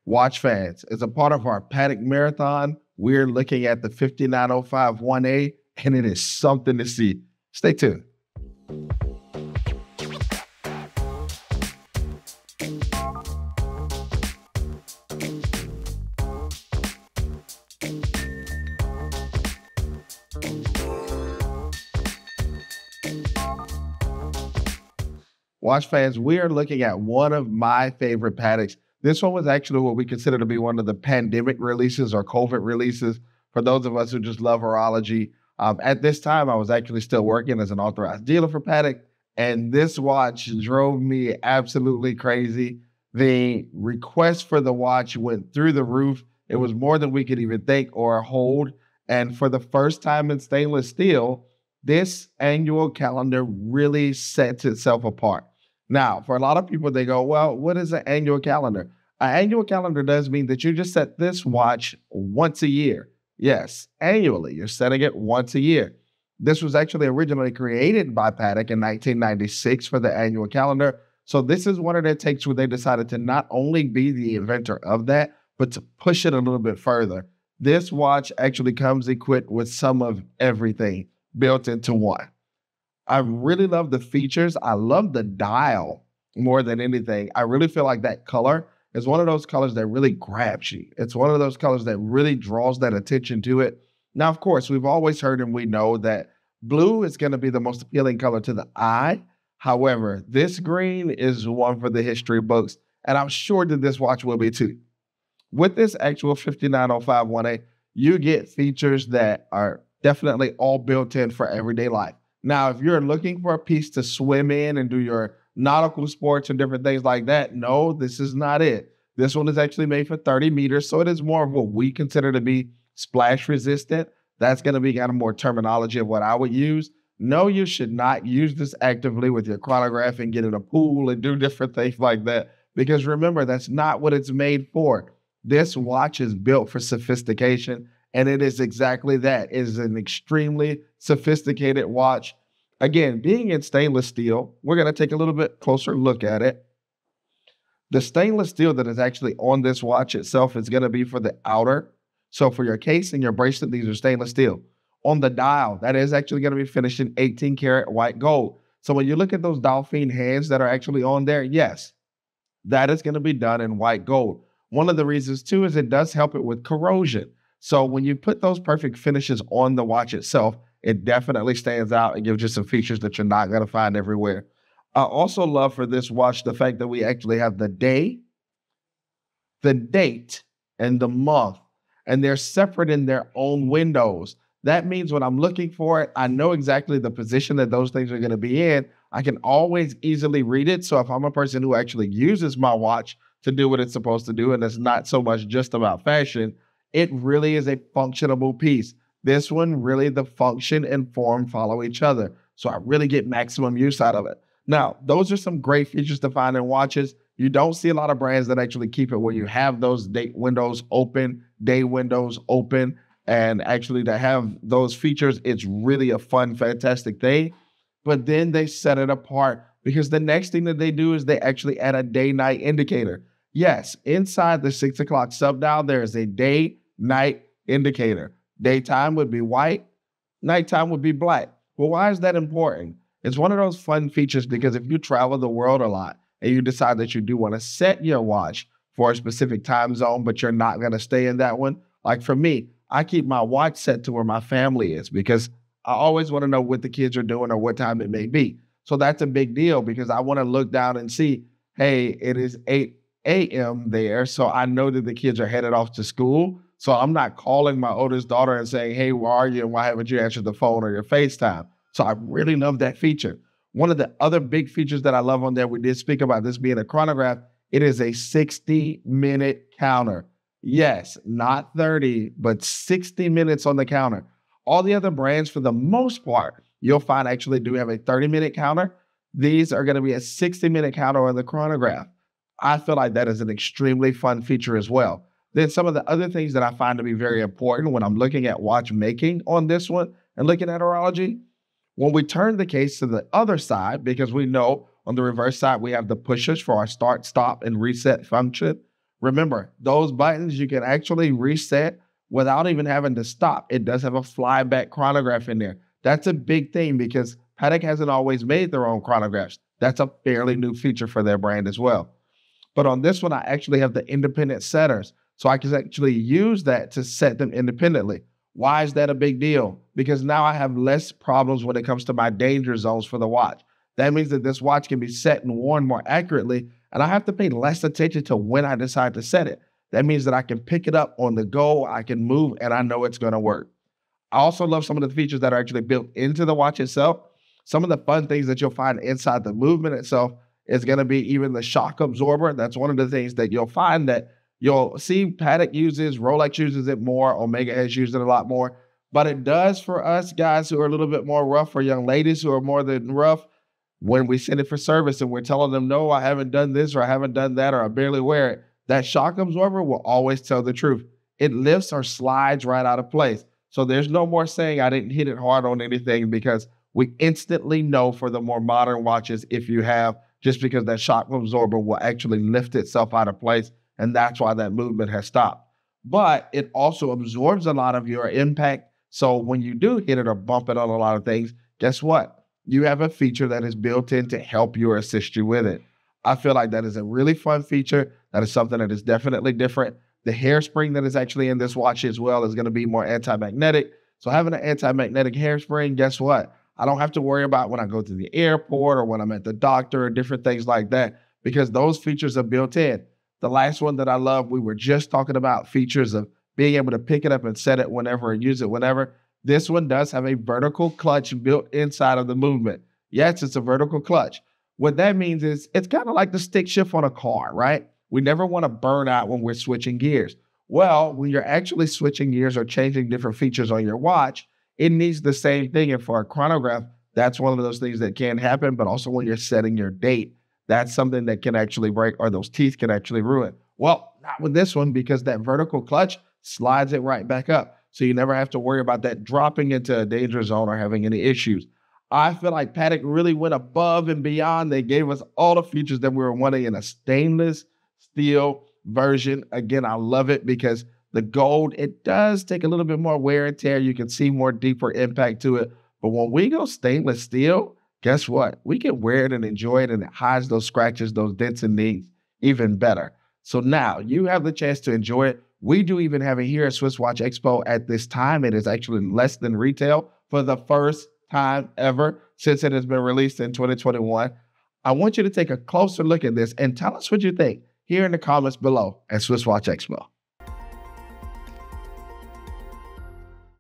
Watch fans, as a part of our Patek Marathon, we're looking at the 5905 1A, and it is something to see. Stay tuned. Watch fans, we are looking at one of my favorite Pateks. This one was actually what we consider to be one of the pandemic releases or COVID releases for those of us who just love horology. At this time, I was actually still working as an authorized dealer for Patek, and this watch drove me absolutely crazy. The request for the watch went through the roof. It was more than we could even think or hold. And for the first time in stainless steel, this annual calendar really sets itself apart. Now, for a lot of people, they go, well, what is an annual calendar? An annual calendar does mean that you just set this watch once a year. Yes, annually, you're setting it once a year. This was actually originally created by Patek in 1996 for the annual calendar. So this is one of their takes where they decided to not only be the inventor of that, but to push it a little bit further. This watch actually comes equipped with some of everything built into one. I really love the features. I love the dial more than anything. I really feel like that color is one of those colors that really grabs you. It's one of those colors that really draws that attention to it. Now, of course, we've always heard and we know that blue is going to be the most appealing color to the eye. However, this green is one for the history books, and I'm sure that this watch will be too. With this actual 5905 1A, you get features that are definitely all built in for everyday life. Now, if you're looking for a piece to swim in and do your nautical sports and different things like that, no, this is not it. This one is actually made for 30 meters, so it is more of what we consider to be splash resistant. That's going to be kind of more terminology of what I would use. No, you should not use this actively with your chronograph and get in a pool and do different things like that, because remember, that's not what it's made for. This watch is built for sophistication, and it is exactly that. It is an extremely sophisticated watch. Again, being in stainless steel, we're going to take a little bit closer look at it. The stainless steel that is actually on this watch itself is going to be for the outer. So for your case and your bracelet, these are stainless steel. On the dial, that is actually going to be finished in 18 karat white gold. So when you look at those dolphin hands that are actually on there, yes, that is going to be done in white gold. One of the reasons too is it does help it with corrosion. So when you put those perfect finishes on the watch itself, it definitely stands out and gives you some features that you're not going to find everywhere. I also love for this watch the fact that we actually have the day, the date, and the month, and they're separate in their own windows. That means when I'm looking for it, I know exactly the position that those things are going to be in. I can always easily read it. So if I'm a person who actually uses my watch to do what it's supposed to do, and it's not so much just about fashion, it really is a functionable piece. This one, really the function and form follow each other. So I really get maximum use out of it. Now, those are some great features to find in watches. You don't see a lot of brands that actually keep it where you have those date windows open, day windows open, and actually to have those features, it's really a fun, fantastic thing. But then they set it apart because the next thing that they do is they actually add a day-night indicator. Yes, inside the 6 o'clock subdial, there is a day-night indicator. Daytime would be white, nighttime would be black. Well, why is that important? It's one of those fun features because if you travel the world a lot and you decide that you do want to set your watch for a specific time zone, but you're not going to stay in that one. Like for me, I keep my watch set to where my family is because I always want to know what the kids are doing or what time it may be. So that's a big deal because I want to look down and see, hey, it is 8 a.m. there. So I know that the kids are headed off to school. So I'm not calling my oldest daughter and saying, hey, where are you? And why haven't you answered the phone or your FaceTime? So I really love that feature. One of the other big features that I love on there, we did speak about this being a chronograph. It is a 60-minute counter. Yes, not 30, but 60 minutes on the counter. All the other brands, for the most part, you'll find actually do have a 30-minute counter. These are going to be a 60-minute counter on the chronograph. I feel like that is an extremely fun feature as well. Then some of the other things that I find to be very important when I'm looking at watchmaking on this one and looking at horology, when we turn the case to the other side, because we know on the reverse side, we have the pushers for our start, stop, and reset function. Remember, those buttons you can actually reset without even having to stop. It does have a flyback chronograph in there. That's a big thing because Patek hasn't always made their own chronographs. That's a fairly new feature for their brand as well. But on this one, I actually have the independent setters. So I can actually use that to set them independently. Why is that a big deal? Because now I have less problems when it comes to my danger zones for the watch. That means that this watch can be set and worn more accurately, and I have to pay less attention to when I decide to set it. That means that I can pick it up on the go, I can move, and I know it's going to work. I also love some of the features that are actually built into the watch itself. Some of the fun things that you'll find inside the movement itself is going to be even the shock absorber. That's one of the things that you'll find that you'll see Patek uses, Rolex uses it more, Omega has used it a lot more. But it does for us guys who are a little bit more rough, or young ladies who are more than rough, when we send it for service and we're telling them, no, I haven't done this or I haven't done that or I barely wear it, that shock absorber will always tell the truth. It lifts or slides right out of place. So there's no more saying I didn't hit it hard on anything, because we instantly know for the more modern watches, if you have, just because that shock absorber will actually lift itself out of place. And that's why that movement has stopped. But it also absorbs a lot of your impact. So when you do hit it or bump it on a lot of things, guess what? You have a feature that is built in to help you or assist you with it. I feel like that is a really fun feature. That is something that is definitely different. The hairspring that is actually in this watch as well is going to be more anti-magnetic. So having an anti-magnetic hairspring, guess what? I don't have to worry about when I go to the airport or when I'm at the doctor or different things like that, because those features are built in. The last one that I love, we were just talking about features of being able to pick it up and set it whenever and use it whenever. This one does have a vertical clutch built inside of the movement. Yes, it's a vertical clutch. What that means is it's kind of like the stick shift on a car, right? We never want to burn out when we're switching gears. Well, when you're actually switching gears or changing different features on your watch, it needs the same thing. And for a chronograph, that's one of those things that can happen. But also when you're setting your date, that's something that can actually break, or those teeth can actually ruin. Well, not with this one, because that vertical clutch slides it right back up. So you never have to worry about that dropping into a danger zone or having any issues. I feel like Patek really went above and beyond. They gave us all the features that we were wanting in a stainless steel version. Again, I love it because the gold, it does take a little bit more wear and tear. You can see more deeper impact to it. But when we go stainless steel, guess what? We can wear it and enjoy it, and it hides those scratches, those dents and dings even better. So now you have the chance to enjoy it. We do even have it here at SwissWatchExpo at this time. It is actually less than retail for the first time ever since it has been released in 2021. I want you to take a closer look at this and tell us what you think here in the comments below at SwissWatchExpo.